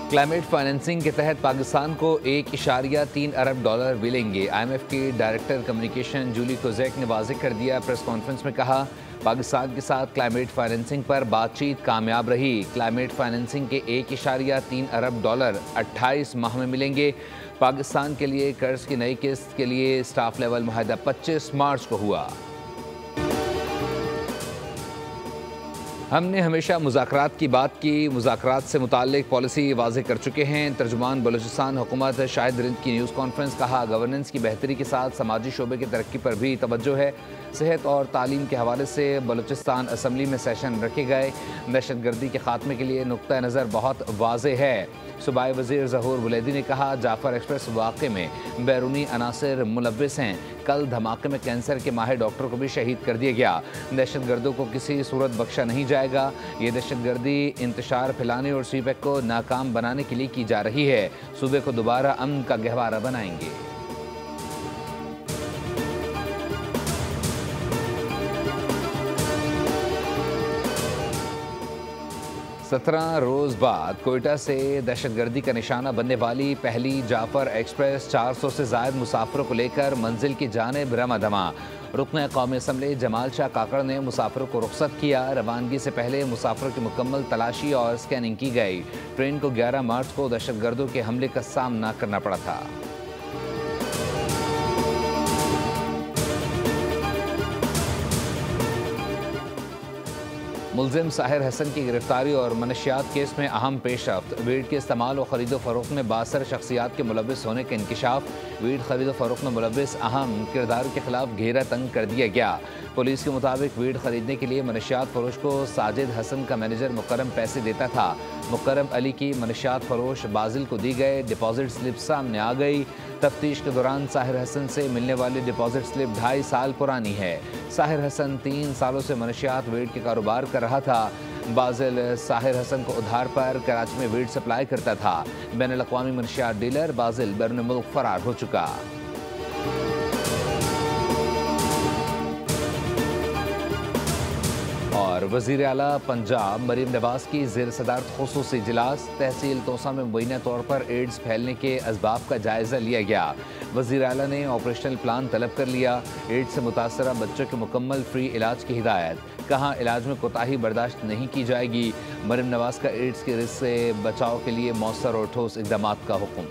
Climate financing के तहत पाकिस्तान को $1.3 अरब मिलेंगे। IMF की डायरेक्टर कम्युनिकेशन जूली कोजेक ने वाज़ेह कर दिया। प्रेस कॉन्फ्रेंस में कहा, पाकिस्तान के साथ क्लाइमेट फाइनेंसिंग पर बातचीत कामयाब रही। क्लाइमेट फाइनेंसिंग के $1.3 अरब 28 माह में मिलेंगे। पाकिस्तान के लिए कर्ज की नई किस्त के लिए स्टाफ लेवल मुआहदा 25 मार्च को हुआ। हमने हमेशा मुज़ाकरात की बात की, मुज़ाकरात से मुताल्लिक पॉलिसी वाज़ेह कर चुके हैं। तर्जुमान बलूचिस्तान हुकूमत शाहिद रिंद की न्यूज़ कॉन्फ्रेंस। कहा, गवर्नेंस की बेहतरी के साथ समाजी शोबे की तरक्की पर भी तवज्जो है। सेहत और तालीम के हवाले से बलूचिस्तान असम्बली में सेशन रखे गए। दहशत गर्दी के खात्मे के लिए नुक्ता नज़र बहुत वाज़ेह है। सूबाई वज़ीर ज़हूर बुलैदी ने कहा, जाफर एक्सप्रेस वाक़े में बैरूनी अनासर मुलव्विस हैं। कल धमाके में कैंसर के माहिर डॉक्टर को भी शहीद कर दिया गया। दहशत गर्दों को किसी सूरत बख्शा नहीं जाएगा। ये दहशत गर्दी इंतशार फैलाने और सीपैक को नाकाम बनाने के लिए की जा रही है। सूबे को दोबारा अमन का गहवारा बनाएंगे। 17 रोज़ बाद कोयटा से दहशतगर्दी का निशाना बनने वाली पहली जाफर एक्सप्रेस 400 से ज़ायद मुसाफिरों को लेकर मंजिल की जानिब रमा दमा। रुकन कौमी असम्बली जमाल शाह काकड़ ने मुसाफिरों को रुख्सत किया। रवानगी से पहले मुसाफिरों की मुकम्मल तलाशी और स्कैनिंग की गई। ट्रेन को 11 मार्च को दहशतगर्दों के हमले का सामना करना पड़ा था। मुलजिम साहिर हसन की गिरफ्तारी और मनशियात केस में अहम पेशरफ्त। वीड के इस्तेमाल और खरीदो फरोख्त में 62 शख्सियात के मुलव्विस होने का इंकशाफ। वीड खरीदो फरोख्त में मुलव्विस अहम किरदार के खिलाफ घेरा तंग कर दिया गया। पुलिस के मुताबिक वीड खरीदने के लिए मनशियात फरोश को साजिद हसन का मैनेजर मुकरम पैसे देता था। मुकरम अली की मनशियात फरोश बाजिल को दी गए डिपॉजिट स्लिप सामने आ गई। तफ्तीश के दौरान साहिर हसन से मिलने वाली डिपॉजिट स्लिप 2.5 साल पुरानी है। साहिर हसन 3 सालों से मनशियात वीड के कारोबार कर रहा था। बाजिल साहिर हसन को उधार पर कराची में वीड सप्लाई करता था। बैनुल अक़वामी मनशियात डीलर बाजिल बैरून मुल्क फरार हो चुका। और वज़ीर आला पंजाब मरीम नवाज की ज़ेर सदारत ख़ुसूसी इजलास। तहसील तोसा में मुबैना तौर पर एड्स फैलने के असबाब का जायज़ा लिया गया। वज़ीर आला ने ऑपरेशनल प्लान तलब कर लिया। एड्स से मुतासरा बच्चों के मुकम्मल फ्री इलाज की हिदायत। कहा, इलाज में कोताही बर्दाश्त नहीं की जाएगी। मरीम नवाज का एड्स के रिस्क से बचाव के लिए मौसर और ठोस इक़दामात का हुक्म।